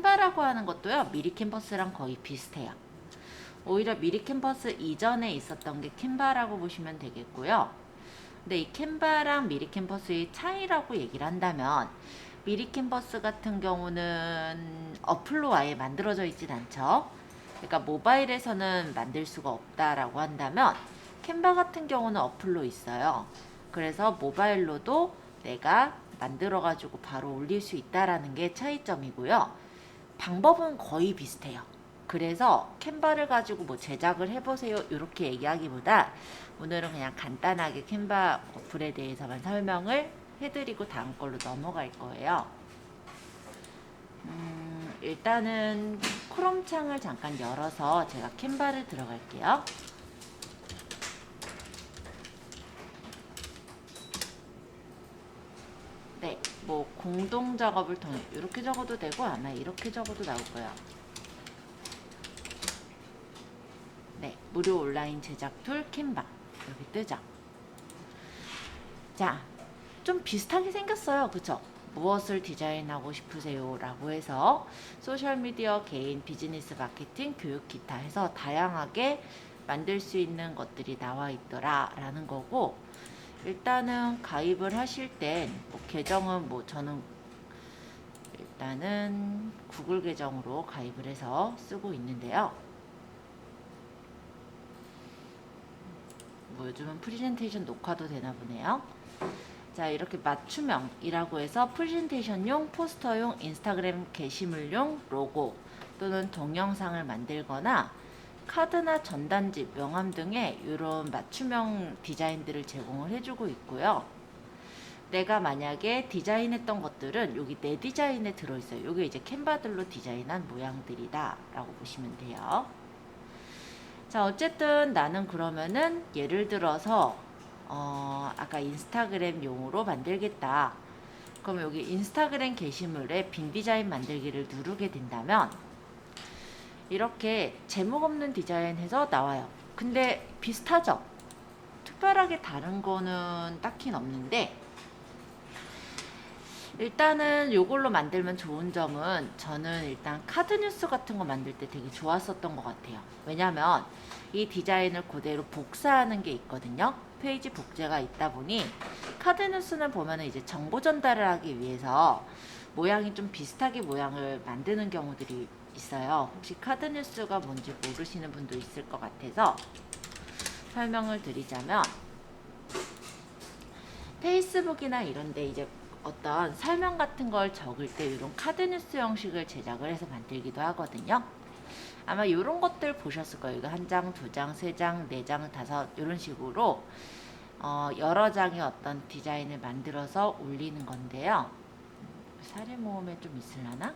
캔바라고 하는 것도요, 미리 캔버스랑 거의 비슷해요. 오히려 미리 캔버스 이전에 있었던 게 캔바라고 보시면 되겠고요. 근데 이 캔바랑 미리 캔버스의 차이라고 얘기를 한다면, 미리 캔버스 같은 경우는 어플로 아예 만들어져 있진 않죠. 그러니까 모바일에서는 만들 수가 없다라고 한다면, 캔바 같은 경우는 어플로 있어요. 그래서 모바일로도 내가 만들어가지고 바로 올릴 수 있다라는 게 차이점이고요. 방법은 거의 비슷해요. 그래서 캔바를 가지고 뭐 제작을 해보세요 이렇게 얘기하기보다 오늘은 그냥 간단하게 캔바 어플에 대해서만 설명을 해드리고 다음 걸로 넘어갈 거예요. 일단은 크롬 창을 잠깐 열어서 제가 캔바를 들어갈게요. 네, 뭐 공동 작업을 통해 이렇게 적어도 되고 아마 이렇게 적어도 나올 거예요. 네, 무료 온라인 제작 툴 캔바 이렇게 뜨죠. 자, 좀 비슷하게 생겼어요. 그쵸? 무엇을 디자인하고 싶으세요? 라고 해서 소셜미디어, 개인, 비즈니스 마케팅, 교육, 기타 해서 다양하게 만들 수 있는 것들이 나와 있더라 라는 거고, 일단은 가입을 하실 땐 뭐 계정은 뭐 저는 일단은 구글 계정으로 가입을 해서 쓰고 있는데요. 뭐 요즘은 프레젠테이션 녹화도 되나 보네요. 자, 이렇게 맞춤형이라고 해서 프레젠테이션용, 포스터용, 인스타그램 게시물용 로고 또는 동영상을 만들거나 카드나 전단지, 명함 등의 이런 맞춤형 디자인들을 제공을 해주고 있고요. 내가 만약에 디자인했던 것들은 여기 내 디자인에 들어있어요. 이게 이제 캔바들로 디자인한 모양들이다 라고 보시면 돼요. 자, 어쨌든 나는 그러면은 예를 들어서 아까 인스타그램 용으로 만들겠다. 그럼 여기 인스타그램 게시물에 빈 디자인 만들기를 누르게 된다면 이렇게 제목 없는 디자인 해서 나와요. 근데 비슷하죠? 특별하게 다른 거는 딱히 없는데, 일단은 요걸로 만들면 좋은 점은 저는 일단 카드 뉴스 같은 거 만들 때 되게 좋았었던 것 같아요. 왜냐면 이 디자인을 그대로 복사하는 게 있거든요. 페이지 복제가 있다 보니 카드 뉴스는 보면은 이제 정보 전달을 하기 위해서 모양이 좀 비슷하게 모양을 만드는 경우들이 있어요. 혹시 카드 뉴스가 뭔지 모르시는 분도 있을 것 같아서 설명을 드리자면, 페이스북이나 이런 데 이제 어떤 설명 같은 걸 적을 때 이런 카드 뉴스 형식을 제작을 해서 만들기도 하거든요. 아마 이런 것들 보셨을 거예요. 이거 한 장, 두 장, 세 장, 네 장, 다섯 이런 식으로 여러 장의 어떤 디자인을 만들어서 올리는 건데요. 사례 모음에 좀 있으려나?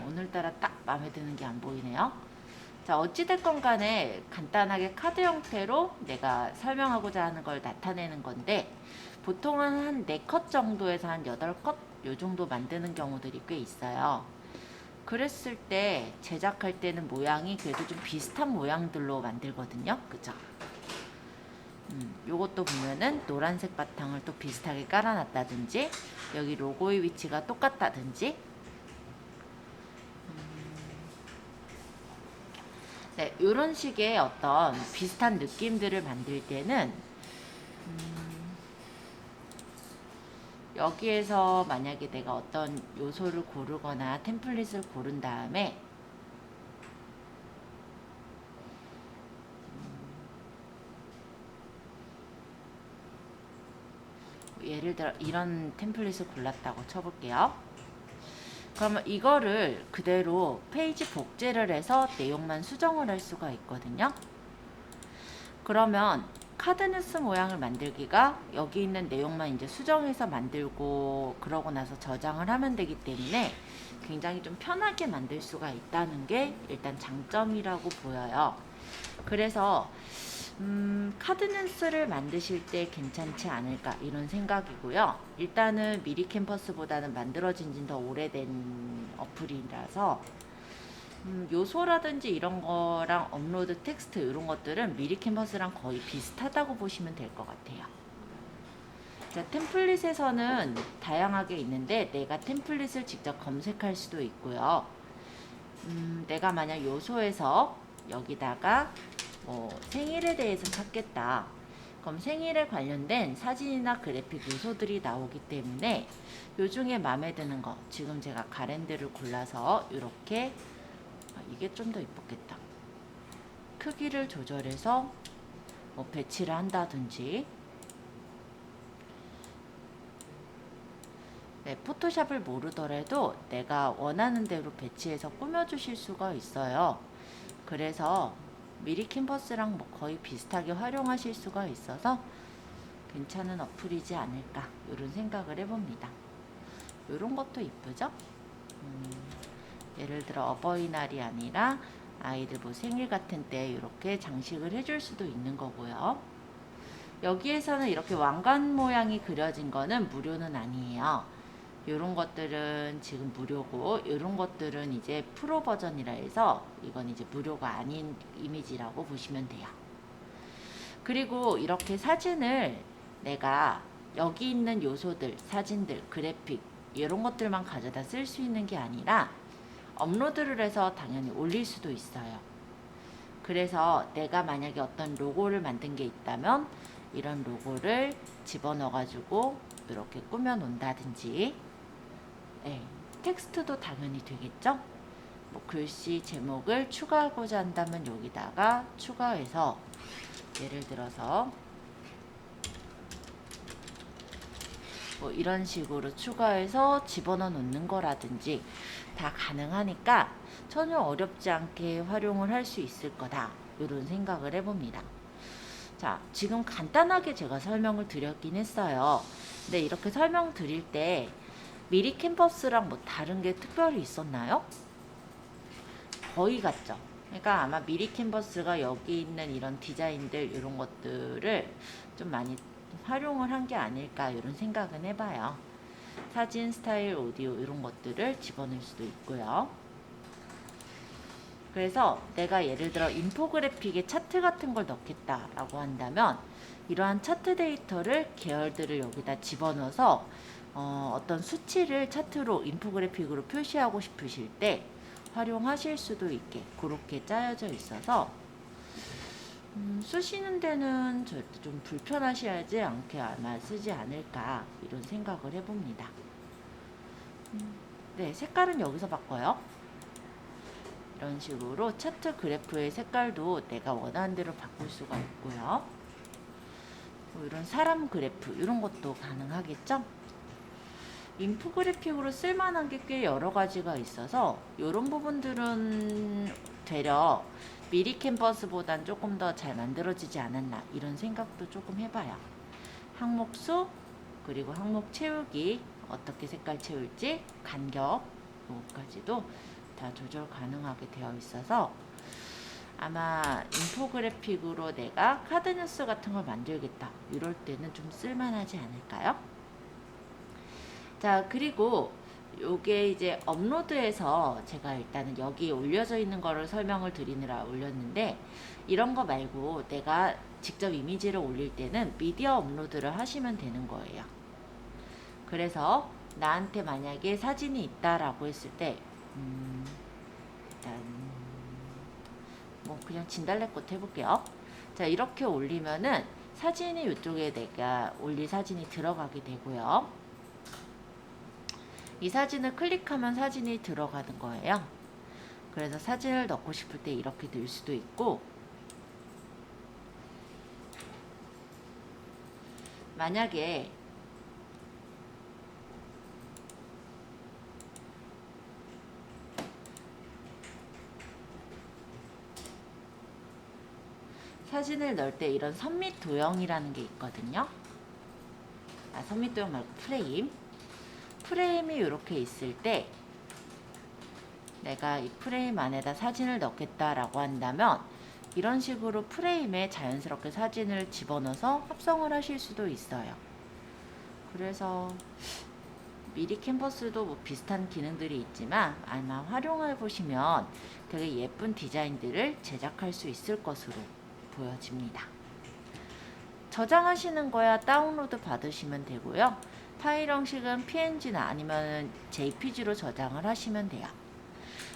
오늘따라 딱 마음에 드는 게 안 보이네요. 자, 어찌됐건 간에 간단하게 카드 형태로 내가 설명하고자 하는 걸 나타내는 건데, 보통은 한 4컷 정도에서 한 8컷 요 정도 만드는 경우들이 꽤 있어요. 그랬을 때 제작할 때는 모양이 그래도 좀 비슷한 모양들로 만들거든요. 그죠? 요것도 보면은 노란색 바탕을 또 비슷하게 깔아놨다든지, 여기 로고의 위치가 똑같다든지, 네, 이런 식의 어떤 비슷한 느낌들을 만들 때는 여기에서 만약에 내가 어떤 요소를 고르거나 템플릿을 고른 다음에 예를 들어 이런 템플릿을 골랐다고 쳐볼게요. 그러면 이거를 그대로 페이지 복제를 해서 내용만 수정을 할 수가 있거든요. 그러면 카드 뉴스 모양을 만들기가 여기 있는 내용만 이제 수정해서 만들고 그러고 나서 저장을 하면 되기 때문에 굉장히 좀 편하게 만들 수가 있다는 게 일단 장점이라고 보여요. 그래서 카드 뉴스를 만드실 때 괜찮지 않을까 이런 생각이고요. 일단은 미리 캠퍼스보다는 만들어진 지 더 오래된 어플이라서 요소라든지 이런 거랑 업로드 텍스트 이런 것들은 미리 캔버스랑 거의 비슷하다고 보시면 될 것 같아요. 자, 템플릿에서는 다양하게 있는데 내가 템플릿을 직접 검색할 수도 있고요. 내가 만약 요소에서 여기다가 뭐 생일에 대해서 찾겠다. 그럼 생일에 관련된 사진이나 그래픽 요소들이 나오기 때문에 요 중에 마음에 드는 거, 지금 제가 가랜드를 골라서 이렇게, 이게 좀 더 이쁘겠다. 크기를 조절해서 뭐 배치를 한다든지, 네, 포토샵을 모르더라도 내가 원하는 대로 배치해서 꾸며주실 수가 있어요. 그래서 미리 캔버스랑 뭐 거의 비슷하게 활용하실 수가 있어서 괜찮은 어플이지 않을까, 이런 생각을 해봅니다. 이런 것도 이쁘죠? 예를 들어 어버이날이 아니라 아이들 뭐 생일 같은 때 이렇게 장식을 해줄 수도 있는 거고요. 여기에서는 이렇게 왕관 모양이 그려진 거는 무료는 아니에요. 이런 것들은 지금 무료고, 이런 것들은 이제 프로 버전이라 해서 이건 이제 무료가 아닌 이미지라고 보시면 돼요. 그리고 이렇게 사진을 내가 여기 있는 요소들, 사진들, 그래픽 이런 것들만 가져다 쓸 수 있는 게 아니라 업로드를 해서 당연히 올릴 수도 있어요. 그래서 내가 만약에 어떤 로고를 만든 게 있다면 이런 로고를 집어넣어 가지고 이렇게 꾸며 놓는다든지, 네, 텍스트도 당연히 되겠죠. 뭐 글씨 제목을 추가하고자 한다면 여기다가 추가해서 예를 들어서 뭐 이런 식으로 추가해서 집어넣어 놓는 거라든지 다 가능하니까 전혀 어렵지 않게 활용을 할 수 있을 거다, 이런 생각을 해봅니다. 자, 지금 간단하게 제가 설명을 드렸긴 했어요. 근데 이렇게 설명 드릴 때 미리 캔버스랑 뭐 다른 게 특별히 있었나요? 거의 같죠. 그러니까 아마 미리 캔버스가 여기 있는 이런 디자인들, 이런 것들을 좀 많이 활용을 한 게 아닐까, 이런 생각은 해봐요. 사진, 스타일, 오디오 이런 것들을 집어넣을 수도 있고요. 그래서 내가 예를 들어 인포그래픽에 차트 같은 걸 넣겠다라고 한다면 이러한 차트 데이터를 계열들을 여기다 집어넣어서 어떤 수치를 차트로 인포그래픽으로 표시하고 싶으실 때 활용하실 수도 있게 그렇게 짜여져 있어서 쓰시는 데는 절대 좀 불편하시지 않게 아마 쓰지 않을까, 이런 생각을 해봅니다. 네, 색깔은 여기서 바꿔요. 이런 식으로 차트 그래프의 색깔도 내가 원하는 대로 바꿀 수가 있고요. 뭐 이런 사람 그래프 이런 것도 가능하겠죠. 인포그래픽으로 쓸만한 게 꽤 여러 가지가 있어서 이런 부분들은 되려 미리 캔버스보단 조금 더 잘 만들어지지 않았나, 이런 생각도 조금 해봐요. 항목수, 그리고 항목 채우기, 어떻게 색깔 채울지, 간격, 요거까지도 다 조절 가능하게 되어 있어서 아마 인포그래픽으로 내가 카드 뉴스 같은 걸 만들겠다, 이럴 때는 좀 쓸만하지 않을까요? 자, 그리고 요게 이제 업로드해서 제가 일단은 여기 올려져 있는 거를 설명을 드리느라 올렸는데, 이런 거 말고 내가 직접 이미지를 올릴 때는 미디어 업로드를 하시면 되는 거예요. 그래서 나한테 만약에 사진이 있다라고 했을 때 일단 뭐 그냥 진달래꽃 해볼게요. 자, 이렇게 올리면은 사진이 이쪽에 내가 올릴 사진이 들어가게 되고요. 이 사진을 클릭하면 사진이 들어가는 거예요. 그래서 사진을 넣고 싶을 때 이렇게 넣을 수도 있고, 만약에 사진을 넣을 때 이런 선밋 도형이라는 게 있거든요. 선밋 도형 말고 프레임이 이렇게 있을 때 내가 이 프레임 안에다 사진을 넣겠다라고 한다면 이런 식으로 프레임에 자연스럽게 사진을 집어넣어서 합성을 하실 수도 있어요. 그래서 미리 캔버스도 뭐 비슷한 기능들이 있지만 아마 활용해 보시면 되게 예쁜 디자인들을 제작할 수 있을 것으로 보여집니다. 저장하시는 거야 다운로드 받으시면 되고요. 파일 형식은 PNG나 아니면 JPG로 저장을 하시면 돼요.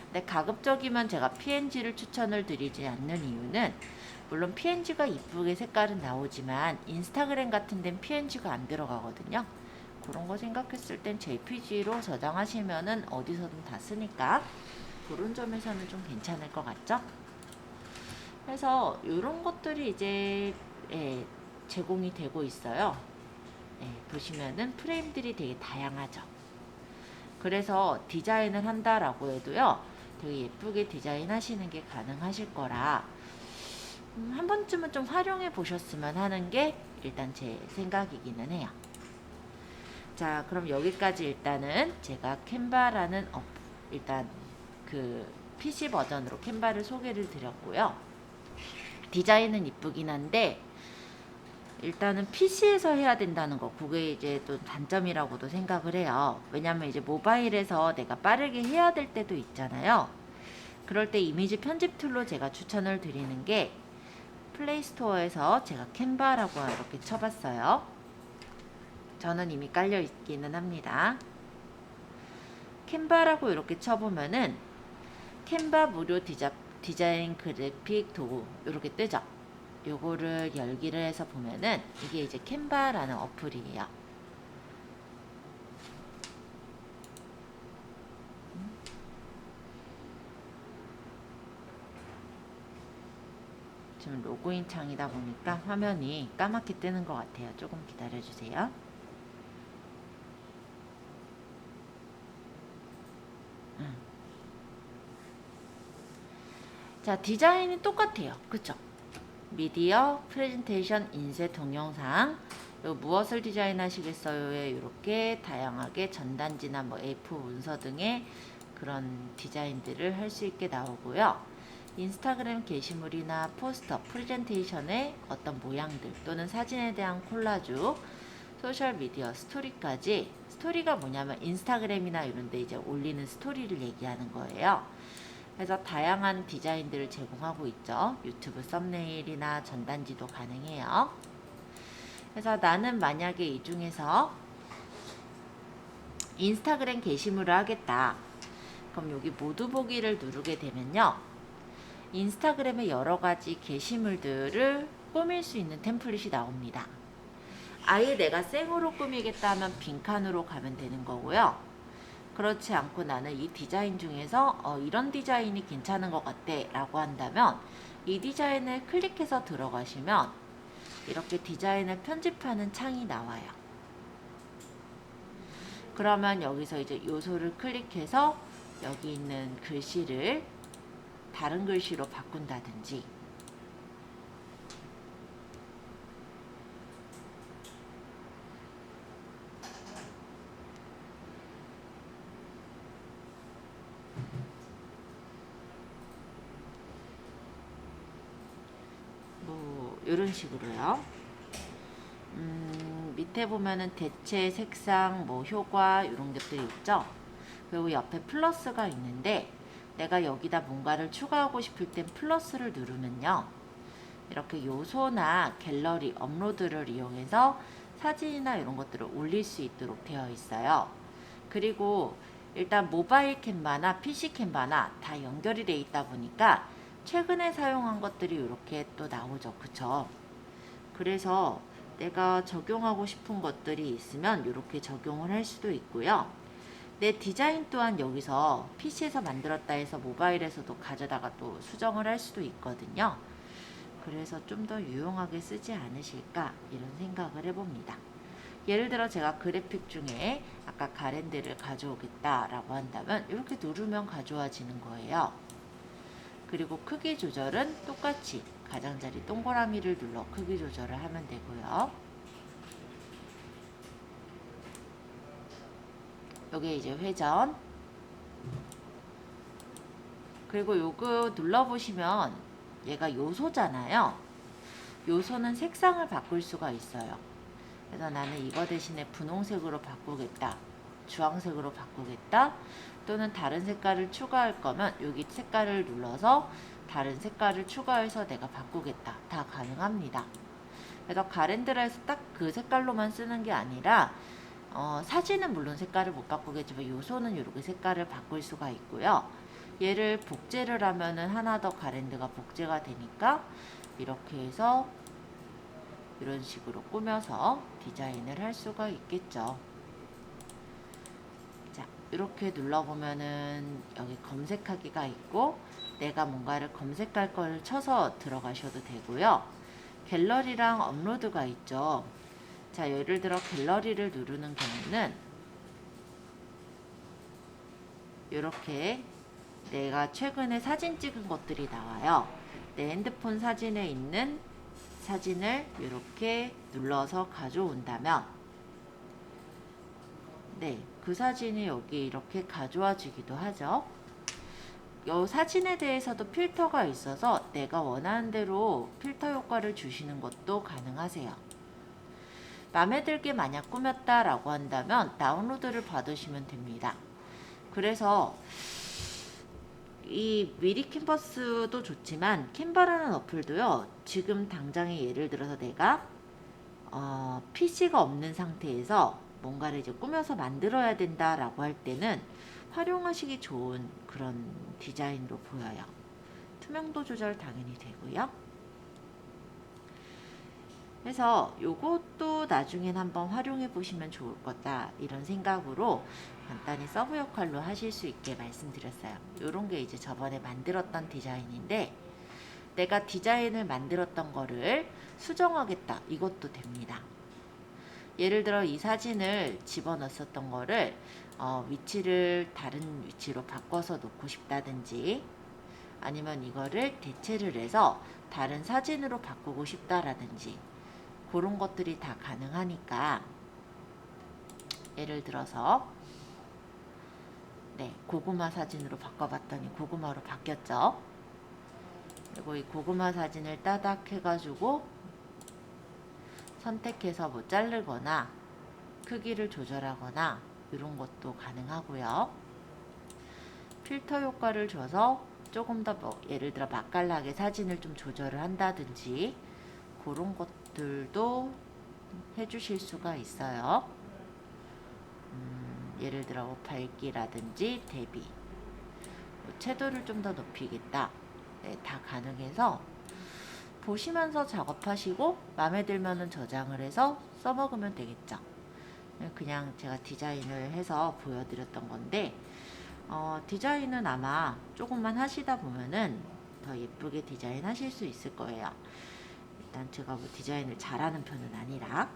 근데 가급적이면 제가 PNG를 추천을 드리지 않는 이유는, 물론 PNG가 이쁘게 색깔은 나오지만 인스타그램 같은 데는 PNG가 안 들어가거든요. 그런 거 생각했을 땐 JPG로 저장하시면은 어디서든 다 쓰니까 그런 점에서는 좀 괜찮을 것 같죠? 그래서 이런 것들이 이제 제공이 되고 있어요. 보시면은 프레임들이 되게 다양하죠. 그래서 디자인을 한다라고 해도요, 되게 예쁘게 디자인 하시는 게 가능하실 거라 한 번쯤은 좀 활용해 보셨으면 하는 게 일단 제 생각이기는 해요. 자, 그럼 여기까지 일단은 제가 캔바라는 일단 그 PC 버전으로 캔바를 소개를 드렸고요. 디자인은 이쁘긴 한데 일단은 PC에서 해야 된다는 거, 그게 이제 또 단점이라고도 생각을 해요. 왜냐면 이제 모바일에서 내가 빠르게 해야 될 때도 있잖아요. 그럴 때 이미지 편집 툴로 제가 추천을 드리는 게, 플레이스토어에서 제가 캔바라고 이렇게 쳐봤어요. 저는 이미 깔려 있기는 합니다. 캔바라고 이렇게 쳐보면은 캔바 무료 디자인 그래픽 도구 이렇게 뜨죠. 요거를 열기를 해서 보면은 이게 이제 캔바라는 어플이에요. 지금 로그인 창이다 보니까 화면이 까맣게 뜨는 것 같아요. 조금 기다려주세요. 자, 디자인이 똑같아요. 그쵸? 미디어, 프레젠테이션, 인쇄, 동영상, 무엇을 디자인하시겠어요에 이렇게 다양하게 전단지나 뭐 A4 문서 등의 그런 디자인들을 할 수 있게 나오고요. 인스타그램 게시물이나 포스터, 프레젠테이션의 어떤 모양들 또는 사진에 대한 콜라주, 소셜미디어, 스토리까지. 스토리가 뭐냐면 인스타그램이나 이런 데 이제 올리는 스토리를 얘기하는 거예요. 그래서 다양한 디자인들을 제공하고 있죠. 유튜브 썸네일이나 전단지도 가능해요. 그래서 나는 만약에 이 중에서 인스타그램 게시물을 하겠다. 그럼 여기 모두 보기를 누르게 되면요, 인스타그램의 여러 가지 게시물들을 꾸밀 수 있는 템플릿이 나옵니다. 아예 내가 생으로 꾸미겠다 하면 빈칸으로 가면 되는 거고요. 그렇지 않고 나는 이 디자인 중에서 이런 디자인이 괜찮은 것 같아 라고 한다면 이 디자인을 클릭해서 들어가시면 이렇게 디자인을 편집하는 창이 나와요. 그러면 여기서 이제 요소를 클릭해서 여기 있는 글씨를 다른 글씨로 바꾼다든지, 뭐 이런 식으로요. 밑에 보면은 대체, 색상, 뭐 효과 이런 것들이 있죠. 그리고 옆에 플러스가 있는데 내가 여기다 뭔가를 추가하고 싶을 땐 플러스를 누르면요, 이렇게 요소나 갤러리, 업로드를 이용해서 사진이나 이런 것들을 올릴 수 있도록 되어 있어요. 그리고 일단 모바일 캔바나 PC 캔바나 다 연결이 되어 있다 보니까 최근에 사용한 것들이 이렇게 또 나오죠. 그쵸? 그래서 내가 적용하고 싶은 것들이 있으면 이렇게 적용을 할 수도 있고요. 내 디자인 또한 여기서 PC에서 만들었다 해서 모바일에서도 가져다가 또 수정을 할 수도 있거든요. 그래서 좀 더 유용하게 쓰지 않으실까 이런 생각을 해봅니다. 예를 들어 제가 그래픽 중에 아까 가랜드를 가져오겠다라고 한다면 이렇게 누르면 가져와지는 거예요. 그리고 크기 조절은 똑같이 가장자리 동그라미를 눌러 크기 조절을 하면 되고요. 요게 이제 회전. 그리고 요거 눌러보시면 얘가 요소잖아요. 요소는 색상을 바꿀 수가 있어요. 그래서 나는 이거 대신에 분홍색으로 바꾸겠다, 주황색으로 바꾸겠다, 또는 다른 색깔을 추가할 거면 여기 색깔을 눌러서 다른 색깔을 추가해서 내가 바꾸겠다, 다 가능합니다. 그래서 가랜드라에서 딱 그 색깔로만 쓰는 게 아니라 사진은 물론 색깔을 못 바꾸겠지만 요소는 이렇게 색깔을 바꿀 수가 있고요. 얘를 복제를 하면은 하나 더 가랜드가 복제가 되니까 이렇게 해서 이런 식으로 꾸며서 디자인을 할 수가 있겠죠. 자, 이렇게 눌러보면은 여기 검색하기가 있고 내가 뭔가를 검색할 걸 쳐서 들어가셔도 되고요. 갤러리랑 업로드가 있죠. 자, 예를 들어 갤러리를 누르는 경우는 이렇게 내가 최근에 사진 찍은 것들이 나와요. 내 핸드폰 사진에 있는 사진을 이렇게 눌러서 가져온다면 네, 그 사진이 여기 이렇게 가져와지기도 하죠. 이 사진에 대해서도 필터가 있어서 내가 원하는 대로 필터 효과를 주시는 것도 가능하세요. 마음에 들게 만약 꾸몄다라고 한다면 다운로드를 받으시면 됩니다. 그래서 이 미리 캔버스도 좋지만 캔바라는 어플도요. 지금 당장에 예를 들어서 내가 PC가 없는 상태에서 뭔가를 이제 꾸며서 만들어야 된다라고 할 때는 활용하시기 좋은 그런 디자인으로 보여요. 투명도 조절 당연히 되고요. 그래서 요것도 나중엔 한번 활용해 보시면 좋을 거다 이런 생각으로 간단히 서브 역할로 하실 수 있게 말씀드렸어요. 요런 게 이제 저번에 만들었던 디자인인데 내가 디자인을 만들었던 거를 수정하겠다 이것도 됩니다. 예를 들어 이 사진을 집어넣었던 거를 위치를 다른 위치로 바꿔서 놓고 싶다든지 아니면 이거를 대체를 해서 다른 사진으로 바꾸고 싶다라든지 그런 것들이 다 가능하니까 예를 들어서 네, 고구마 사진으로 바꿔봤더니 고구마로 바뀌었죠. 그리고 이 고구마 사진을 따닥 해가지고 선택해서 뭐 자르거나 크기를 조절하거나 이런 것도 가능하고요. 필터 효과를 줘서 조금 더 뭐 예를 들어 맛깔나게 사진을 좀 조절을 한다든지 그런 것들도 해주실 수가 있어요. 예를 들어 뭐 밝기라든지 대비 뭐 채도를 좀 더 높이겠다. 네, 다 가능해서 보시면서 작업하시고 마음에 들면은 저장을 해서 써먹으면 되겠죠. 그냥 제가 디자인을 해서 보여드렸던 건데 디자인은 아마 조금만 하시다 보면은 더 예쁘게 디자인 하실 수 있을 거예요. 일단 제가 뭐 디자인을 잘하는 편은 아니라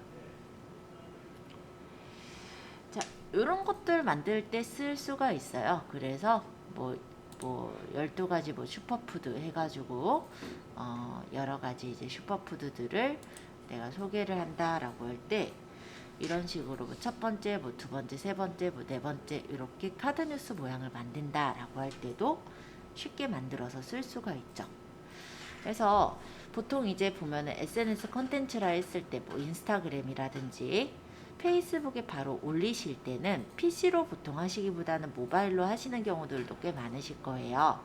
자, 이런 것들 만들 때 쓸 수가 있어요. 그래서 뭐 12가지 뭐 슈퍼푸드 해가지고 여러 가지 이제 슈퍼푸드들을 내가 소개를 한다라고 할 때 이런 식으로 뭐 첫 번째, 뭐 두 번째, 세 번째, 뭐 네 번째 이렇게 카드 뉴스 모양을 만든다라고 할 때도 쉽게 만들어서 쓸 수가 있죠. 그래서 보통 이제 보면은 SNS 컨텐츠라 했을 때 뭐 인스타그램이라든지 페이스북에 바로 올리실 때는 PC로 보통 하시기보다는 모바일로 하시는 경우들도 꽤 많으실 거예요.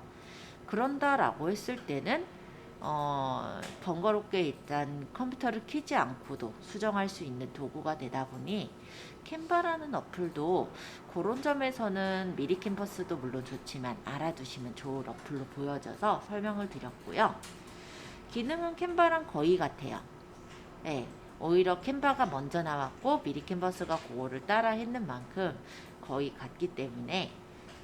그런다라고 했을 때는 번거롭게 일단 컴퓨터를 켜지 않고도 수정할 수 있는 도구가 되다 보니 캔바라는 어플도 그런 점에서는 미리 캔버스도 물론 좋지만 알아두시면 좋은 어플로 보여져서 설명을 드렸고요. 기능은 캔바랑 거의 같아요. 네, 오히려 캔바가 먼저 나왔고 미리 캔버스가 그거를 따라 했는 만큼 거의 같기 때문에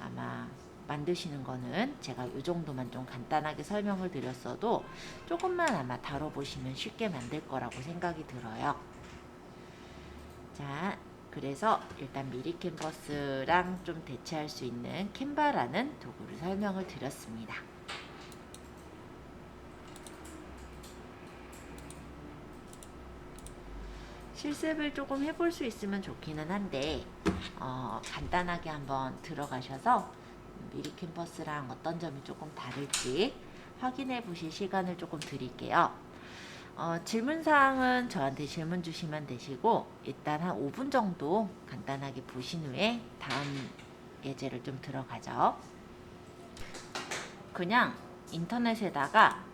아마 만드시는 거는 제가 이 정도만 좀 간단하게 설명을 드렸어도 조금만 아마 다뤄보시면 쉽게 만들 거라고 생각이 들어요. 자, 그래서 일단 미리 캔버스랑 좀 대체할 수 있는 캔바라는 도구를 설명을 드렸습니다. 실습을 조금 해볼 수 있으면 좋기는 한데 간단하게 한번 들어가셔서 미리 캔버스랑 어떤 점이 조금 다를지 확인해 보실 시간을 조금 드릴게요. 질문사항은 저한테 질문 주시면 되시고 일단 한 5분 정도 간단하게 보신 후에 다음 예제를 좀 들어가죠. 그냥 인터넷에다가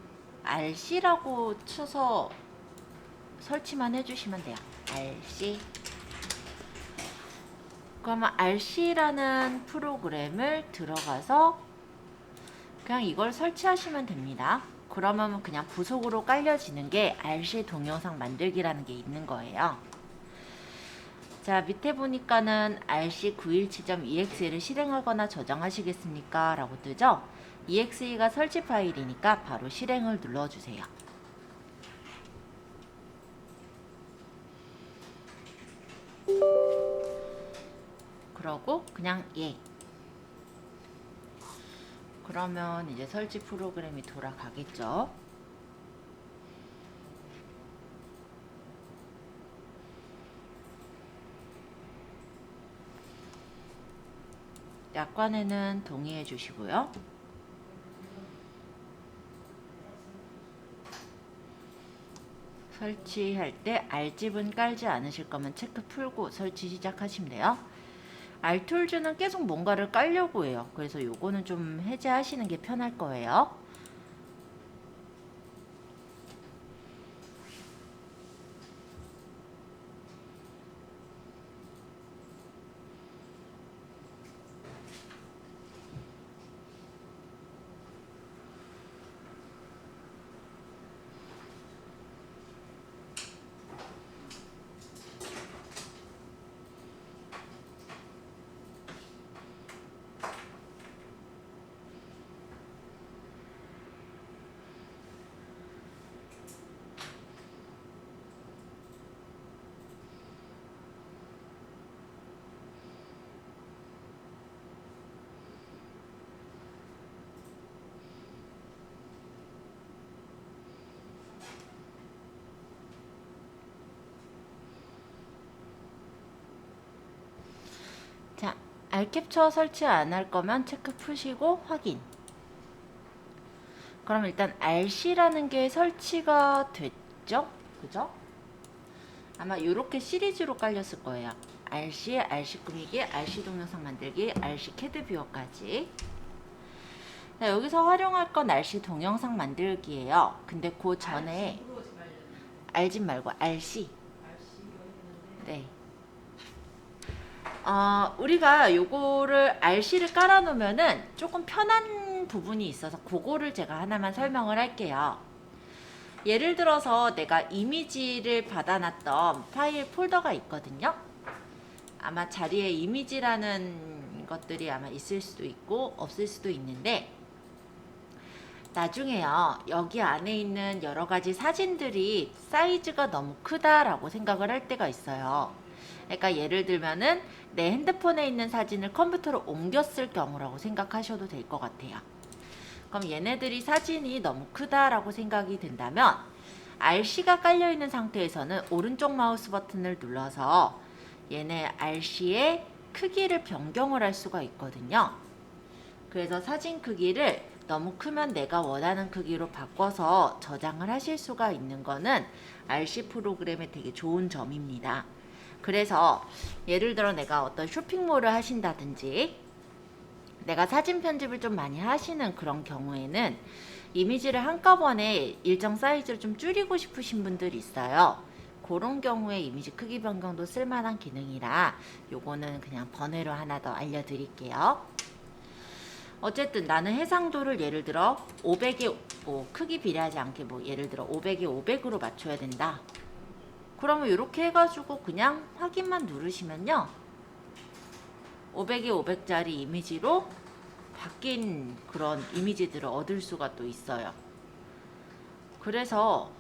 RC라고 쳐서 설치만 해주시면 돼요. RC. 그러면 RC라는 프로그램을 들어가서 그냥 이걸 설치하시면 됩니다. 그러면 그냥 부속으로 깔려지는 게 RC 동영상 만들기라는 게 있는 거예요. 자, 밑에 보니까는 rc917.exe를 실행하거나 저장하시겠습니까? 라고 뜨죠? exe가 설치 파일이니까 바로 실행을 눌러주세요. 그러고 그냥 예. 그러면 이제 설치 프로그램이 돌아가겠죠. 약관에는 동의해 주시고요. 설치할 때 R집은 깔지 않으실 거면 체크 풀고 설치 시작하시면 돼요. R툴즈는 계속 뭔가를 깔려고 해요. 그래서 요거는 좀 해제하시는 게 편할 거예요. 자, 알캡처 설치 안 할 거면 체크 푸시고 확인. 그럼 일단 RC라는 게 설치가 됐죠? 그죠? 아마 이렇게 시리즈로 깔렸을 거예요. RC, RC 꾸미기, RC 동영상 만들기, RC 캐드 뷰어까지. 자, 여기서 활용할 건 RC 동영상 만들기예요. 근데 그 전에 R집 말고 RC. 네. 우리가 요거를 RC를 깔아놓으면은 조금 편한 부분이 있어서 그거를 제가 하나만 설명을 할게요. 예를 들어서 내가 이미지를 받아놨던 파일 폴더가 있거든요. 아마 자리에 이미지라는 것들이 아마 있을 수도 있고 없을 수도 있는데 나중에요, 여기 안에 있는 여러 가지 사진들이 사이즈가 너무 크다라고 생각을 할 때가 있어요. 그러니까 예를 들면은 내 핸드폰에 있는 사진을 컴퓨터로 옮겼을 경우라고 생각하셔도 될 것 같아요. 그럼 얘네들이 사진이 너무 크다라고 생각이 든다면 RC가 깔려있는 상태에서는 오른쪽 마우스 버튼을 눌러서 얘네 RC의 크기를 변경을 할 수가 있거든요. 그래서 사진 크기를 너무 크면 내가 원하는 크기로 바꿔서 저장을 하실 수가 있는 거는 RC 프로그램의 되게 좋은 점입니다. 그래서 예를 들어 내가 어떤 쇼핑몰을 하신다든지 내가 사진 편집을 좀 많이 하시는 그런 경우에는 이미지를 한꺼번에 일정 사이즈를 좀 줄이고 싶으신 분들이 있어요. 그런 경우에 이미지 크기 변경도 쓸만한 기능이라 요거는 그냥 번외로 하나 더 알려드릴게요. 어쨌든 나는 해상도를 예를 들어 500에 크기 비례하지 않게 뭐 예를 들어 500에 500으로 맞춰야 된다. 그러면 이렇게 해가지고 그냥 확인만 누르시면요. 500에 500짜리 이미지로 바뀐 그런 이미지들을 얻을 수가 또 있어요. 그래서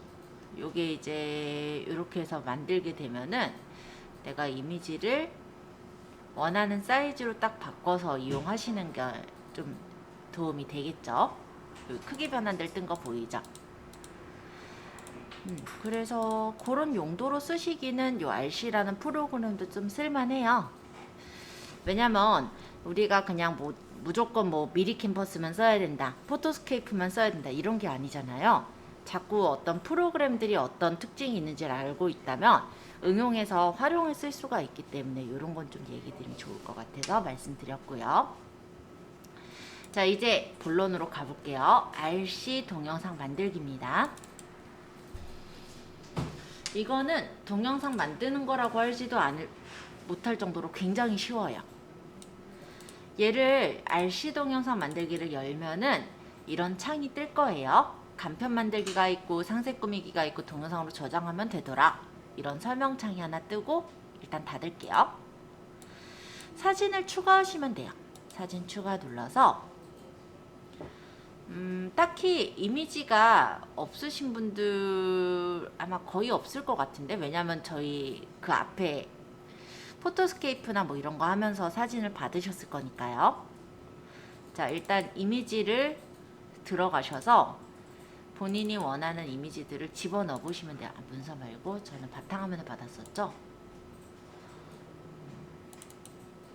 요게 이제 이렇게 해서 만들게 되면은 내가 이미지를 원하는 사이즈로 딱 바꿔서 이용하시는 게 좀 도움이 되겠죠. 여기 크기 변환될 뜬 거 보이죠? 그래서 그런 용도로 쓰시기는 요 RC라는 프로그램도 좀 쓸만해요. 왜냐면 우리가 그냥 뭐 무조건 뭐 미리 캠퍼스만 써야 된다, 포토스케이프만 써야 된다 이런 게 아니잖아요. 자꾸 어떤 프로그램들이 어떤 특징이 있는지를 알고 있다면 응용해서 활용을 쓸 수가 있기 때문에 이런 건 좀 얘기 드리면 좋을 것 같아서 말씀드렸고요. 자, 이제 본론으로 가볼게요. RC 동영상 만들기입니다. 이거는 동영상 만드는 거라고 알지도 못할 정도로 굉장히 쉬워요. 얘를 RC 동영상 만들기를 열면은 이런 창이 뜰 거예요. 간편 만들기가 있고 상세 꾸미기가 있고 동영상으로 저장하면 되더라. 이런 설명창이 하나 뜨고 일단 닫을게요. 사진을 추가하시면 돼요. 사진 추가 눌러서 딱히 이미지가 없으신 분들 아마 거의 없을 것 같은데, 왜냐면 저희 그 앞에 포토스케이프나 뭐 이런 거 하면서 사진을 받으셨을 거니까요. 자, 일단 이미지를 들어가셔서 본인이 원하는 이미지들을 집어넣어 보시면 돼요. 문서 말고 저는 바탕화면을 받았었죠.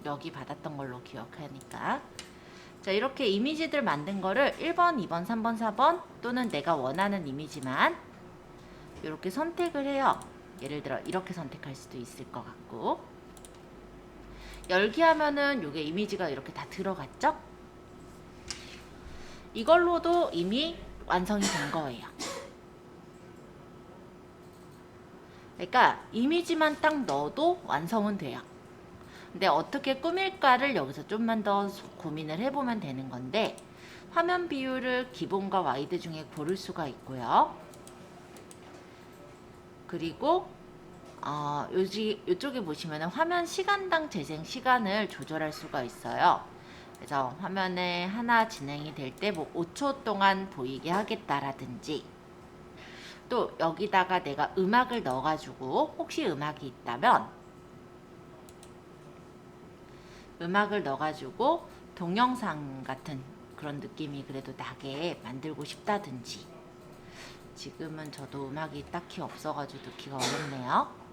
여기 받았던 걸로 기억하니까. 자, 이렇게 이미지들 만든 거를 1번, 2번, 3번, 4번 또는 내가 원하는 이미지만 이렇게 선택을 해요. 예를 들어 이렇게 선택할 수도 있을 것 같고, 열기 하면은 이게 이미지가 이렇게 다 들어갔죠? 이걸로도 이미 완성이 된 거예요. 그러니까 이미지만 딱 넣어도 완성은 돼요. 근데 어떻게 꾸밀까를 여기서 좀만 더 고민을 해보면 되는 건데, 화면 비율을 기본과 와이드 중에 고를 수가 있고요. 그리고 이쪽에 보시면 화면 시간당 재생 시간을 조절할 수가 있어요. 그래서 화면에 하나 진행이 될 때 뭐 5초 동안 보이게 하겠다라든지, 또 여기다가 내가 음악을 넣어가지고 혹시 음악이 있다면 음악을 넣어가지고 동영상 같은 그런 느낌이 그래도 나게 만들고 싶다든지. 지금은 저도 음악이 딱히 없어가지고 넣기가 어렵네요.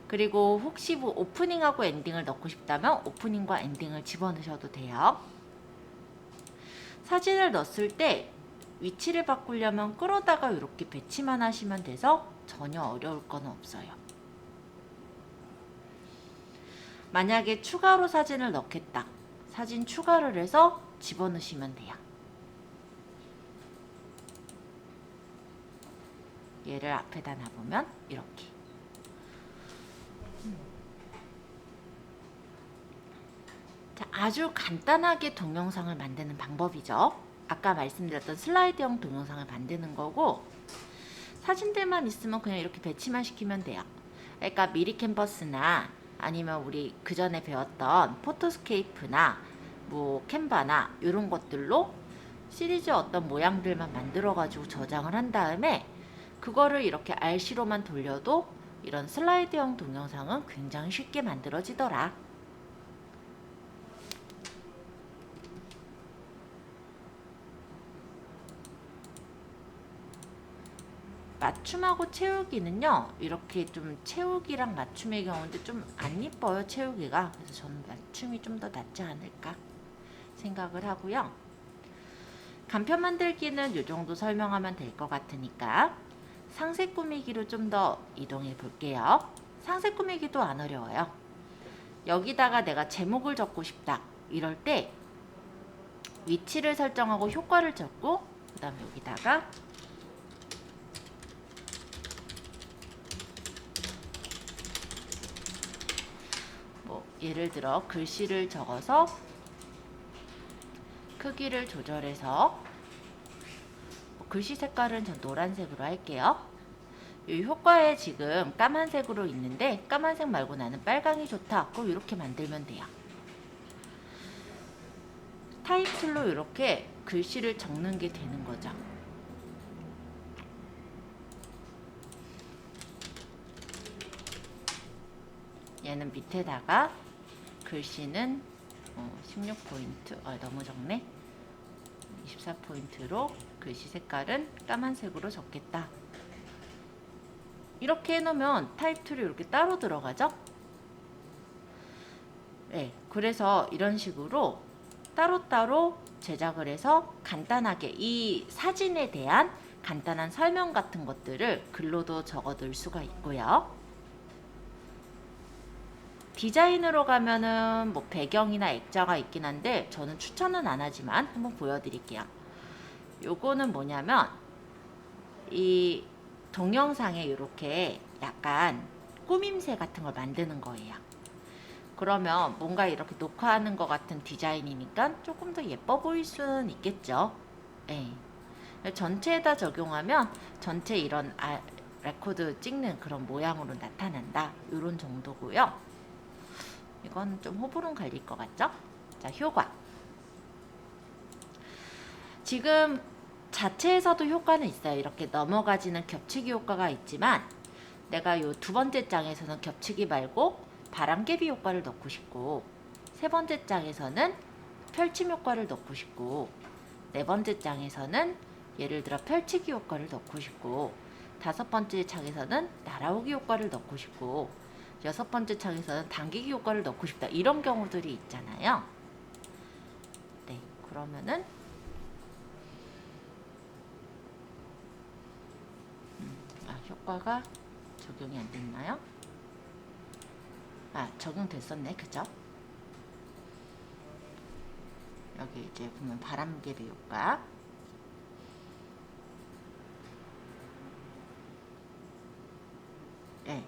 그리고 혹시 뭐 오프닝하고 엔딩을 넣고 싶다면 오프닝과 엔딩을 집어넣으셔도 돼요. 사진을 넣었을 때 위치를 바꾸려면 끌어다가 이렇게 배치만 하시면 돼서 전혀 어려울 건 없어요. 만약에 추가로 사진을 넣겠다. 사진 추가를 해서 집어넣으시면 돼요. 얘를 앞에다 놔보면 이렇게. 자, 아주 간단하게 동영상을 만드는 방법이죠. 아까 말씀드렸던 슬라이드형 동영상을 만드는 거고, 사진들만 있으면 그냥 이렇게 배치만 시키면 돼요. 그러니까 미리 캔버스나 아니면 우리 그 전에 배웠던 포토스케이프나 뭐 캔바나 이런 것들로 시리즈 어떤 모양들만 만들어 가지고 저장을 한 다음에 그거를 이렇게 RC로만 돌려도 이런 슬라이드형 동영상은 굉장히 쉽게 만들어지더라. 맞춤하고 채우기는요, 이렇게 좀 채우기랑 맞춤의 경우인데 좀 안 이뻐요, 채우기가. 그래서 저는 맞춤이 좀 더 낫지 않을까 생각을 하고요. 간편 만들기는 이 정도 설명하면 될 것 같으니까 상세 꾸미기로 좀 더 이동해 볼게요. 상세 꾸미기도 안 어려워요. 여기다가 내가 제목을 적고 싶다 이럴 때 위치를 설정하고 효과를 적고, 그 다음에 여기다가 예를 들어 글씨를 적어서 크기를 조절해서 글씨 색깔은 전 노란색으로 할게요. 이 효과에 지금 까만색으로 있는데 까만색 말고 나는 빨강이 좋다. 그럼 이렇게 만들면 돼요. 타이틀로 이렇게 글씨를 적는 게 되는 거죠. 얘는 밑에다가 글씨는 16포인트, 너무 적네. 24포인트로 글씨 색깔은 까만색으로 적겠다. 이렇게 해놓으면 타이틀이 이렇게 따로 들어가죠. 네, 그래서 이런 식으로 따로따로 제작을 해서 간단하게 이 사진에 대한 간단한 설명 같은 것들을 글로도 적어 둘 수가 있고요. 디자인으로 가면은 뭐 배경이나 액자가 있긴 한데 저는 추천은 안 하지만 한번 보여드릴게요. 요거는 뭐냐면 이 동영상에 이렇게 약간 꾸밈새 같은 걸 만드는 거예요. 그러면 뭔가 이렇게 녹화하는 것 같은 디자인이니까 조금 더 예뻐 보일 수는 있겠죠. 네. 전체에다 적용하면 전체 이런 레코드 찍는 그런 모양으로 나타난다. 이런 정도고요. 이건 좀 호불호 갈릴 것 같죠? 자, 효과. 지금 자체에서도 효과는 있어요. 이렇게 넘어가지는 겹치기 효과가 있지만 내가 요 두 번째 장에서는 겹치기 말고 바람개비 효과를 넣고 싶고, 세 번째 장에서는 펼침 효과를 넣고 싶고, 네 번째 장에서는 예를 들어 펼치기 효과를 넣고 싶고, 다섯 번째 장에서는 날아오기 효과를 넣고 싶고, 여섯 번째 장에서는 당기기 효과를 넣고 싶다. 이런 경우들이 있잖아요. 네, 그러면은 효과가 적용이 안 됐나요? 적용됐었네. 그죠? 여기 이제 보면 바람개비 효과. 네,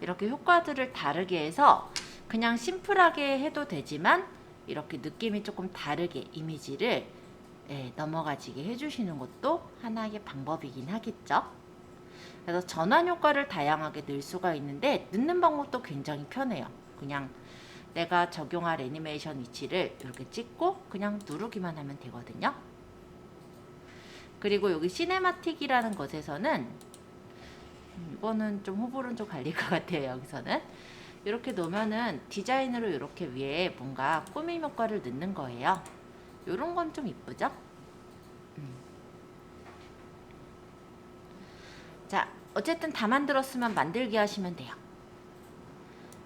이렇게 효과들을 다르게 해서 그냥 심플하게 해도 되지만 이렇게 느낌이 조금 다르게 이미지를 넘어가지게 해주시는 것도 하나의 방법이긴 하겠죠. 그래서 전환 효과를 다양하게 넣을 수가 있는데 넣는 방법도 굉장히 편해요. 그냥 내가 적용할 애니메이션 위치를 이렇게 찍고 그냥 누르기만 하면 되거든요. 그리고 여기 시네마틱이라는 것에서는 이거는 좀 호불호는 좀 갈릴 것 같아요. 여기서는 이렇게 놓으면은 디자인으로 이렇게 위에 뭔가 꾸밈 효과를 넣는 거예요. 이런 건 좀 이쁘죠? 자, 어쨌든 다 만들었으면 만들기 하시면 돼요.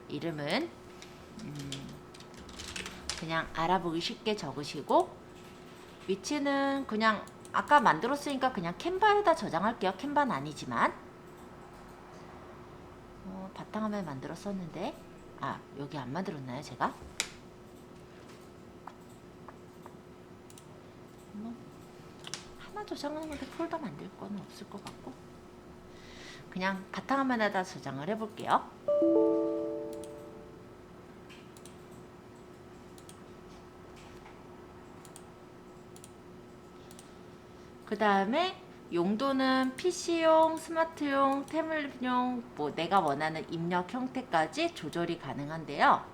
이름은 그냥 알아보기 쉽게 적으시고, 위치는 그냥 아까 만들었으니까 그냥 캔바에다 저장할게요. 캔바는 아니지만 바탕화면 만들었었는데 여기 안 만들었나요 제가? 하나 저장하는 건데 폴더 만들 거는 없을 것 같고 그냥 바탕화면에다 저장을 해볼게요. 그 다음에 용도는 PC용, 스마트용, 태블릿용, 뭐 내가 원하는 입력 형태까지 조절이 가능한데요.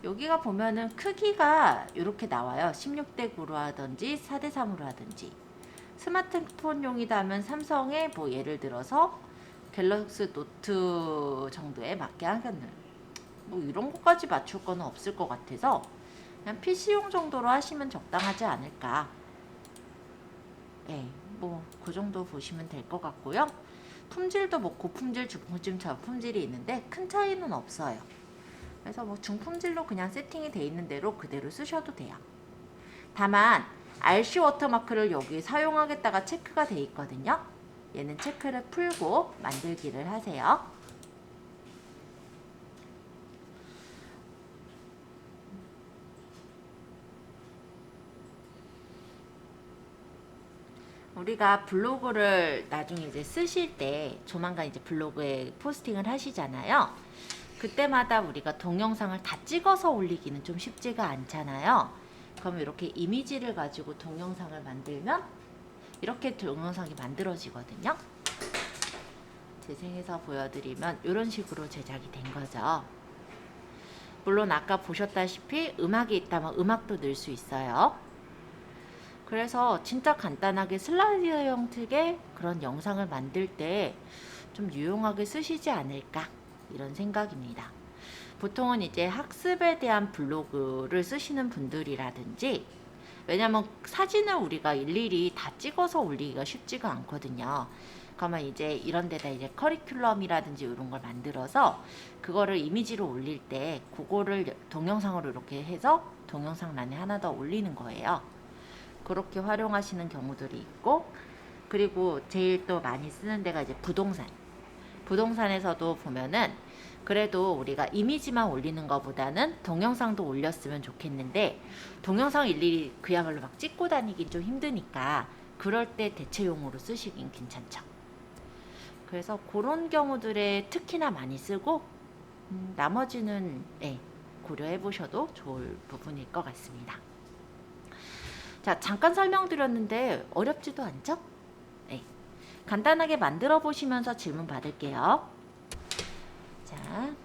여기가 보면은 크기가 이렇게 나와요. 16:9로 하든지 4:3으로 하든지. 스마트폰용이다 하면 삼성의 뭐 예를 들어서 갤럭시 노트 정도에 맞게 하겠는. 뭐 이런 것까지 맞출 거는 없을 것 같아서 그냥 PC용 정도로 하시면 적당하지 않을까. 뭐 그 정도 보시면 될 것 같고요. 품질도 뭐 고품질, 중품질, 저품질이 있는데 큰 차이는 없어요. 그래서 뭐 중품질로 그냥 세팅이 돼 있는 대로 그대로 쓰셔도 돼요. 다만 RC 워터마크를 여기 사용하겠다가 체크가 돼 있거든요. 얘는 체크를 풀고 만들기를 하세요. 우리가 블로그를 나중에 이제 쓰실 때 조만간 이제 블로그에 포스팅을 하시잖아요. 그때마다 우리가 동영상을 다 찍어서 올리기는 좀 쉽지가 않잖아요. 그럼 이렇게 이미지를 가지고 동영상을 만들면 이렇게 동영상이 만들어지거든요. 재생해서 보여드리면 이런 식으로 제작이 된 거죠. 물론 아까 보셨다시피 음악이 있다면 음악도 넣을 수 있어요. 그래서 진짜 간단하게 슬라이드 형식의 그런 영상을 만들 때 좀 유용하게 쓰시지 않을까 이런 생각입니다. 보통은 이제 학습에 대한 블로그를 쓰시는 분들이라든지, 왜냐면 사진을 우리가 일일이 다 찍어서 올리기가 쉽지가 않거든요. 그러면 이제 이런 데다 이제 커리큘럼이라든지 이런 걸 만들어서 그거를 이미지로 올릴 때 그거를 동영상으로 이렇게 해서 동영상란에 하나 더 올리는 거예요. 그렇게 활용하시는 경우들이 있고, 그리고 제일 또 많이 쓰는 데가 이제 부동산에서도 보면은 그래도 우리가 이미지만 올리는 것보다는 동영상도 올렸으면 좋겠는데 동영상 일일이 그야말로 막 찍고 다니긴 좀 힘드니까 그럴 때 대체용으로 쓰시긴 괜찮죠. 그래서 그런 경우들에 특히나 많이 쓰고 나머지는 고려해 보셔도 좋을 부분일 것 같습니다. 자, 잠깐 설명드렸는데 어렵지도 않죠? 네. 간단하게 만들어 보시면서 질문 받을게요. 자,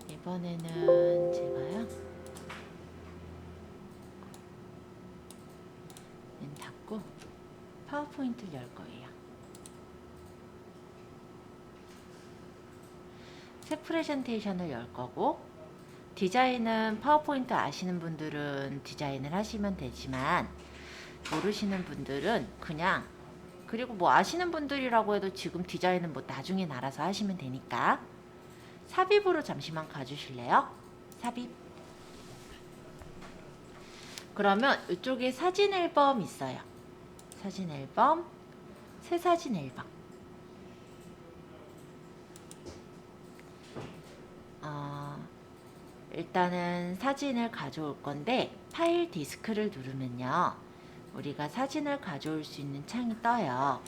이번에는 제가요 닫고 파워포인트를 열 거예요. 새 프레젠테이션을 열 거고, 디자인은 파워포인트 아시는 분들은 디자인을 하시면 되지만 모르시는 분들은 그냥, 그리고 뭐 아시는 분들이라고 해도 지금 디자인은 뭐 나중에 알아서 하시면 되니까 삽입으로 잠시만 가주실래요? 삽입. 그러면 이쪽에 사진 앨범 있어요. 사진 앨범, 새 사진 앨범. 일단은 사진을 가져올 건데 파일 디스크를 누르면요, 우리가 사진을 가져올 수 있는 창이 떠요.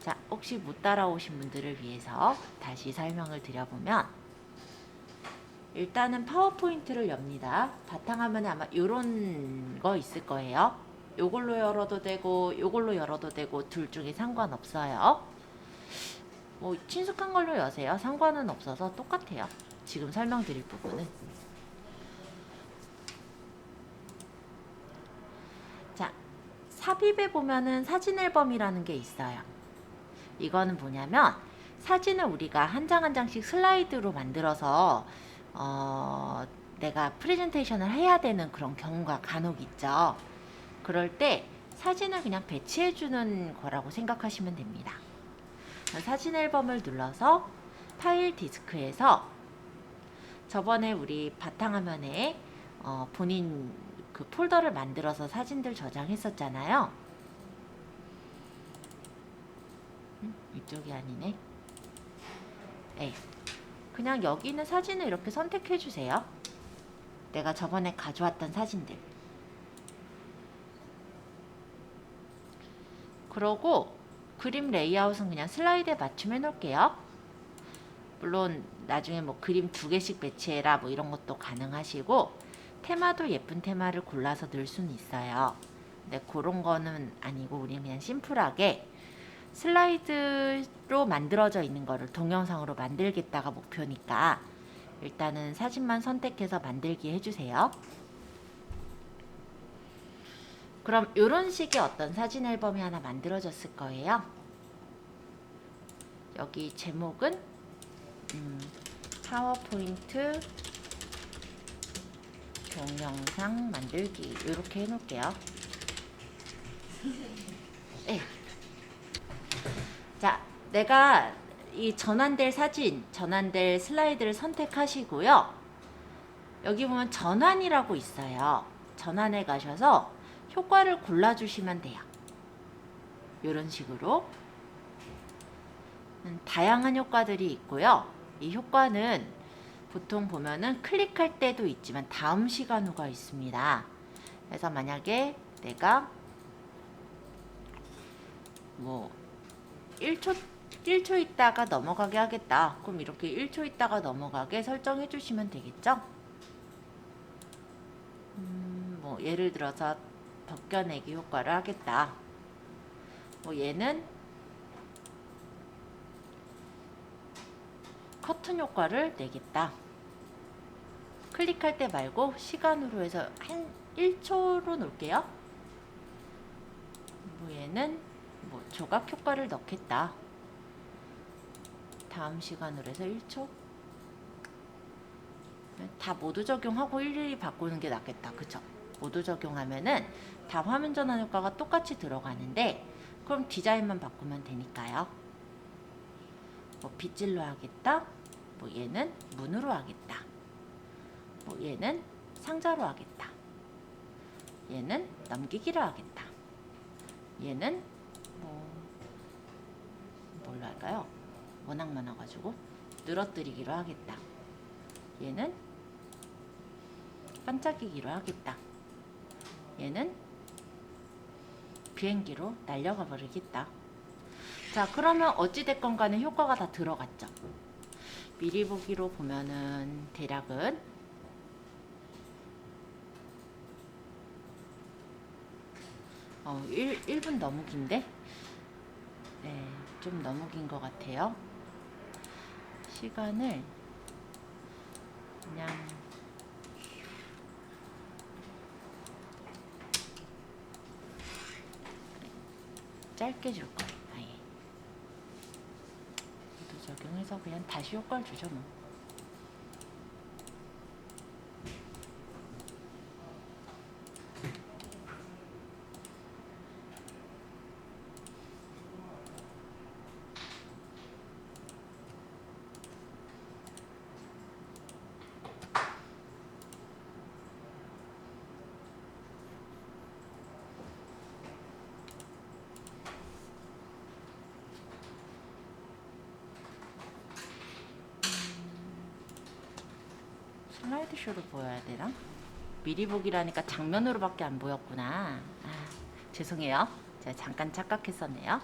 자, 혹시 못 따라오신 분들을 위해서 다시 설명을 드려보면, 일단은 파워포인트를 엽니다. 바탕화면에 아마 이런 거 있을 거예요. 요걸로 열어도 되고 요걸로 열어도 되고 둘 중에 상관없어요. 뭐 친숙한 걸로 여세요. 상관은 없어서 똑같아요. 지금 설명드릴 부분은. 자, 삽입에 보면은 사진 앨범이라는 게 있어요. 이거는 뭐냐면 사진을 우리가 한 장 한 장씩 슬라이드로 만들어서 내가 프레젠테이션을 해야 되는 그런 경우가 간혹 있죠. 그럴 때 사진을 그냥 배치해 주는 거라고 생각하시면 됩니다. 사진 앨범을 눌러서 파일 디스크에서 저번에 우리 바탕화면에 본인 그 폴더를 만들어서 사진들 저장했었잖아요. 이쪽이 아니네. 네. 그냥 여기 있는 사진을 이렇게 선택해 주세요. 내가 저번에 가져왔던 사진들. 그러고 그림 레이아웃은 그냥 슬라이드에 맞춤해 놓을게요. 물론 나중에 뭐 그림 2개씩 배치해라 뭐 이런 것도 가능하시고, 테마도 예쁜 테마를 골라서 넣을 수는 있어요. 근데 그런 거는 아니고 우리는 그냥 심플하게 슬라이드로 만들어져 있는 거를 동영상으로 만들겠다가 목표니까 일단은 사진만 선택해서 만들기 해주세요. 그럼 이런 식의 어떤 사진 앨범이 하나 만들어졌을 거예요. 여기 제목은 파워포인트 동영상 만들기 이렇게 해놓을게요. 네. 자, 내가 이 전환될 사진, 전환될 슬라이드를 선택하시고요. 여기 보면 전환이라고 있어요. 전환에 가셔서 효과를 골라주시면 돼요. 이런 식으로 다양한 효과들이 있고요. 이 효과는 보통 보면은 클릭할 때도 있지만 다음 시간 후가 있습니다. 그래서 만약에 내가 뭐 1초 있다가 넘어가게 하겠다. 그럼 이렇게 1초 있다가 넘어가게 설정해 주시면 되겠죠? 뭐 예를 들어서 벗겨내기 효과를 하겠다. 뭐 얘는 커튼 효과를 내겠다. 클릭할 때 말고 시간으로 해서 한 1초로 놓을게요. 뭐 얘는 뭐 조각 효과를 넣겠다. 다음 시간으로 해서 1초. 다 모두 적용하고 일일이 바꾸는 게 낫겠다. 그쵸? 모두 적용하면은 다 화면 전환 효과가 똑같이 들어가는데, 그럼 디자인만 바꾸면 되니까요. 뭐 빗질로 하겠다. 뭐 얘는 문으로 하겠다. 뭐 얘는 상자로 하겠다. 얘는 넘기기로 하겠다. 얘는 뭘로 할까요? 워낙 많아가지고 늘어뜨리기로 하겠다. 얘는 반짝이기로 하겠다. 얘는 비행기로 날려가 버리겠다. 자, 그러면 어찌됐건 간에 효과가 다 들어갔죠. 미리 보기로 보면은 대략은 1분 너무 긴데? 네, 좀 너무 긴 것 같아요. 시간을 그냥 짧게 줄 거예요. 아예 모두 적용해서 그냥 다시 효과를 주죠 뭐. 슬라이드 쇼로 보여야 되나? 미리 보기라니까 장면으로밖에 안 보였구나. 죄송해요. 제가 잠깐 착각했었네요.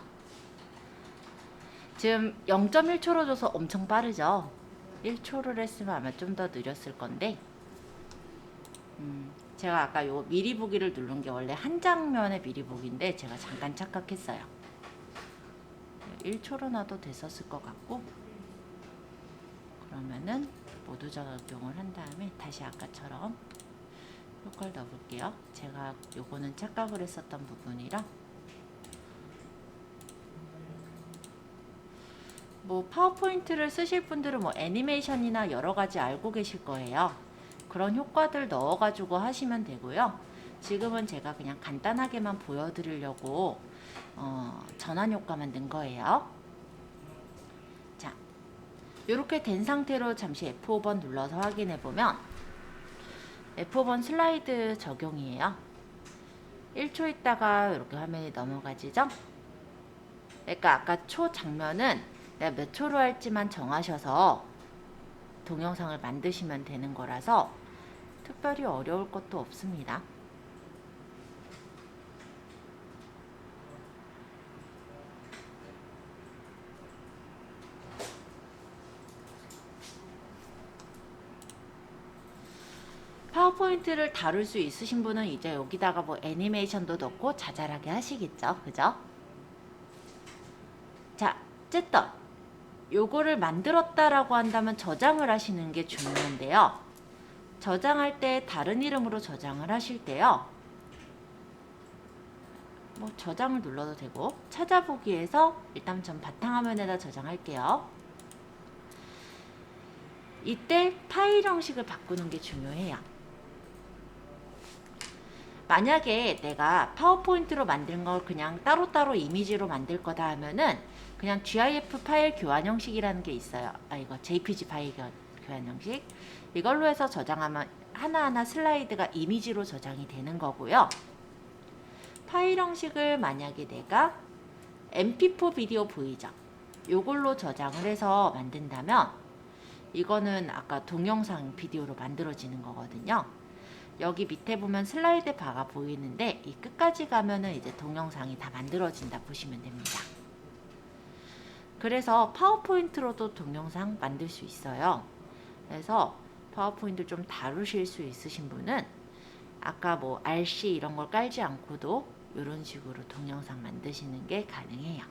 지금 0.1초로 줘서 엄청 빠르죠? 1초를 했으면 아마 좀 더 느렸을 건데, 제가 아까 요 미리 보기를 누른 게 원래 한 장면의 미리 보기인데 제가 잠깐 착각했어요. 1초로 놔도 됐었을 것 같고, 그러면은 모두 적용을 한 다음에 다시 아까처럼 효과를 넣어볼게요. 제가 요거는 착각을 했었던 부분이라, 뭐 파워포인트를 쓰실 분들은 뭐 애니메이션이나 여러 가지 알고 계실 거예요. 그런 효과들 넣어가지고 하시면 되고요. 지금은 제가 그냥 간단하게만 보여드리려고 전환 효과만 넣은 거예요. 자, 이렇게 된 상태로 잠시 F5번 눌러서 확인해 보면 F5번 슬라이드 적용이에요. 1초 있다가 이렇게 화면이 넘어가지죠. 그러니까 아까 초 장면은 내가 몇 초로 할지만 정하셔서 동영상을 만드시면 되는 거라서 특별히 어려울 것도 없습니다. 파워포인트를 다룰 수 있으신 분은 이제 여기다가 뭐 애니메이션도 넣고 자잘하게 하시겠죠. 그죠? 자, 어쨌든 요거를 만들었다라고 한다면 저장을 하시는 게 중요한데요. 저장할 때 다른 이름으로 저장을 하실 때요. 뭐 저장을 눌러도 되고, 찾아보기에서 일단 전 바탕화면에다 저장할게요. 이때 파일 형식을 바꾸는 게 중요해요. 만약에 내가 파워포인트로 만든 걸 그냥 따로따로 이미지로 만들 거다 하면은 그냥 GIF 파일 교환 형식이라는 게 있어요. 이거 JPG 파일 교환 형식. 이걸로 해서 저장하면 하나하나 슬라이드가 이미지로 저장이 되는 거고요. 파일 형식을 만약에 내가 MP4 비디오 보이죠? 요걸로 저장을 해서 만든다면 이거는 아까 동영상 비디오로 만들어지는 거거든요. 여기 밑에 보면 슬라이드 바가 보이는데 이 끝까지 가면은 이제 동영상이 다 만들어진다 보시면 됩니다. 그래서 파워포인트로도 동영상 만들 수 있어요. 그래서 파워포인트 좀 다루실 수 있으신 분은 아까 뭐 RC 이런 걸 깔지 않고도 이런 식으로 동영상 만드시는 게 가능해요.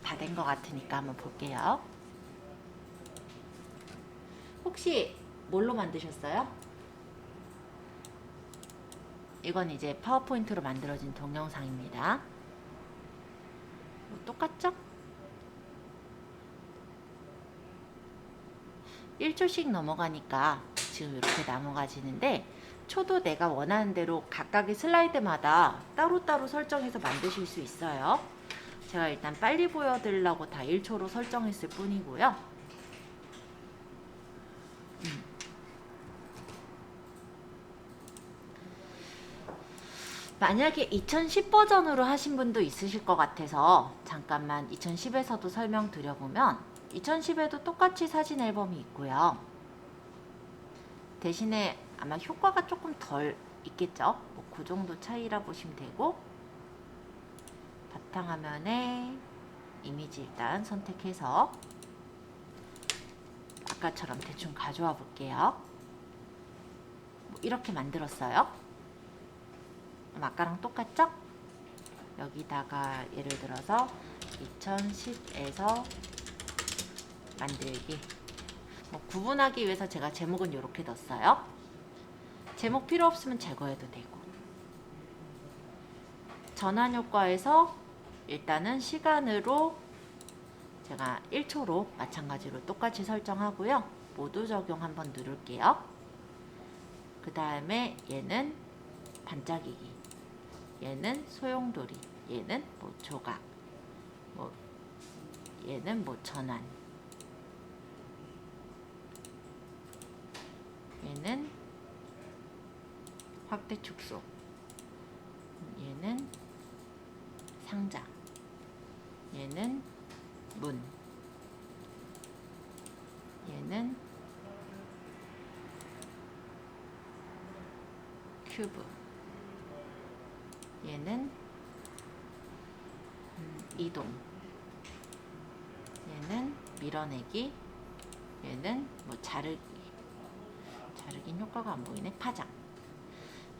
다 된 것 같으니까 한번 볼게요. 혹시 뭘로 만드셨어요? 이건 이제 파워포인트로 만들어진 동영상입니다. 뭐 똑같죠? 1초씩 넘어가니까 지금 이렇게 넘어가지는데, 초도 내가 원하는 대로 각각의 슬라이드마다 따로따로 설정해서 만드실 수 있어요. 제가 일단 빨리 보여드리려고 다 1초로 설정했을 뿐이고요. 만약에 2010 버전으로 하신 분도 있으실 것 같아서 잠깐만 2010에서도 설명드려보면, 2010에도 똑같이 사진 앨범이 있고요. 대신에 아마 효과가 조금 덜 있겠죠. 뭐 그 정도 차이라 보시면 되고, 바탕화면에 이미지 일단 선택해서 아까처럼 대충 가져와 볼게요. 뭐 이렇게 만들었어요. 아까랑 똑같죠? 여기다가 예를 들어서 2010에서 만들기, 뭐 구분하기 위해서 제가 제목은 이렇게 넣었어요. 제목 필요 없으면 제거해도 되고, 전환 효과에서 일단은 시간으로 제가 1초로 마찬가지로 똑같이 설정하고요. 모두 적용 한번 누를게요. 그 다음에 얘는 반짝이기, 얘는 소용돌이, 얘는 뭐 조각, 뭐 얘는 뭐 전환, 얘는 확대 축소, 얘는 상자, 얘는 문, 얘는 큐브, 얘는 이동, 얘는 밀어내기, 얘는 뭐 자르긴 효과가 안 보이네. 파장.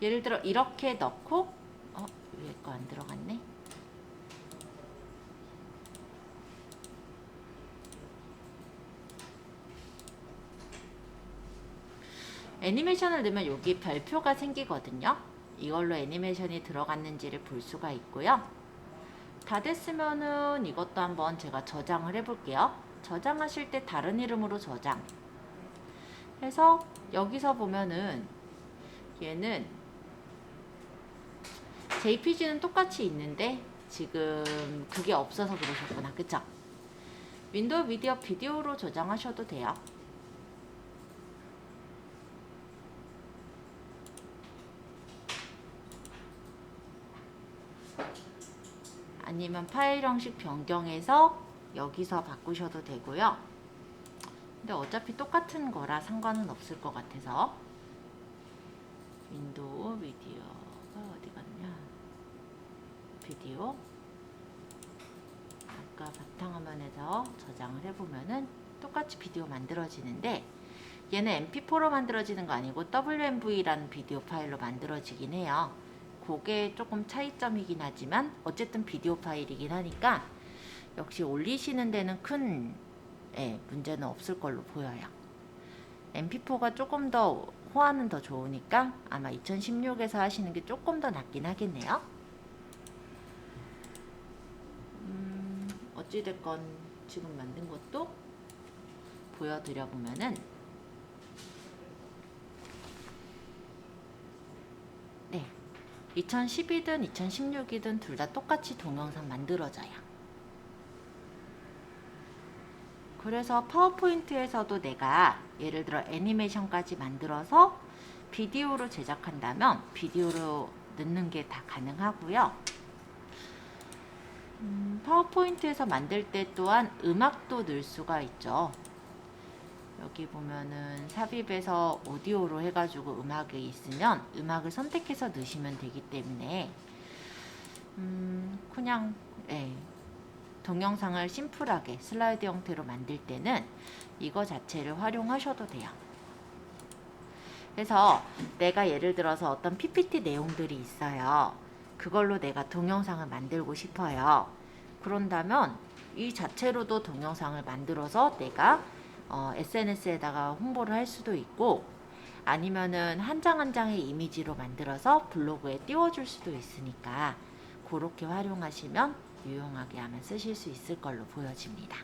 예를 들어 이렇게 넣고 위에 거 안 들어갔네. 애니메이션을 넣으면 여기 별표가 생기거든요. 이걸로 애니메이션이 들어갔는지를 볼 수가 있고요. 다 됐으면은 이것도 한번 제가 저장을 해볼게요. 저장하실 때 다른 이름으로 저장 해서 여기서 보면은 얘는 JPG는 똑같이 있는데 지금 그게 없어서 그러셨구나. 그쵸? 윈도우 미디어 비디오로 저장하셔도 돼요. 아니면 파일 형식 변경해서 여기서 바꾸셔도 되고요. 근데 어차피 똑같은 거라 상관은 없을 것 같아서 윈도우 미디어가 어디 갔냐? 비디오. 아까 바탕화면에서 저장을 해보면은 똑같이 비디오 만들어지는데 얘는 mp4로 만들어지는 거 아니고 WMV라는 비디오 파일로 만들어지긴 해요. 그게 조금 차이점이긴 하지만 어쨌든 비디오 파일이긴 하니까 역시 올리시는 데는 큰 문제는 없을 걸로 보여요. mp4가 조금 더 호환은 더 좋으니까 아마 2016에서 하시는 게 조금 더 낫긴 하겠네요. 어찌됐건 지금 만든 것도 보여드려 보면은 네, 2010이든 2016이든 둘 다 똑같이 동영상 만들어져요. 그래서 파워포인트에서도 내가 예를 들어 애니메이션까지 만들어서 비디오로 제작한다면 비디오로 넣는 게 다 가능하고요. 파워포인트에서 만들 때 또한 음악도 넣을 수가 있죠. 여기 보면은 삽입에서 오디오로 해가지고 음악이 있으면 음악을 선택해서 넣으시면 되기 때문에 그냥 동영상을 심플하게 슬라이드 형태로 만들 때는 이거 자체를 활용하셔도 돼요. 그래서 내가 예를 들어서 어떤 PPT 내용들이 있어요. 그걸로 내가 동영상을 만들고 싶어요. 그런다면 이 자체로도 동영상을 만들어서 내가 SNS에다가 홍보를 할 수도 있고 아니면은 한 장 한 장의 이미지로 만들어서 블로그에 띄워줄 수도 있으니까 그렇게 활용하시면 유용하게 아마 쓰실 수 있을 걸로 보여집니다.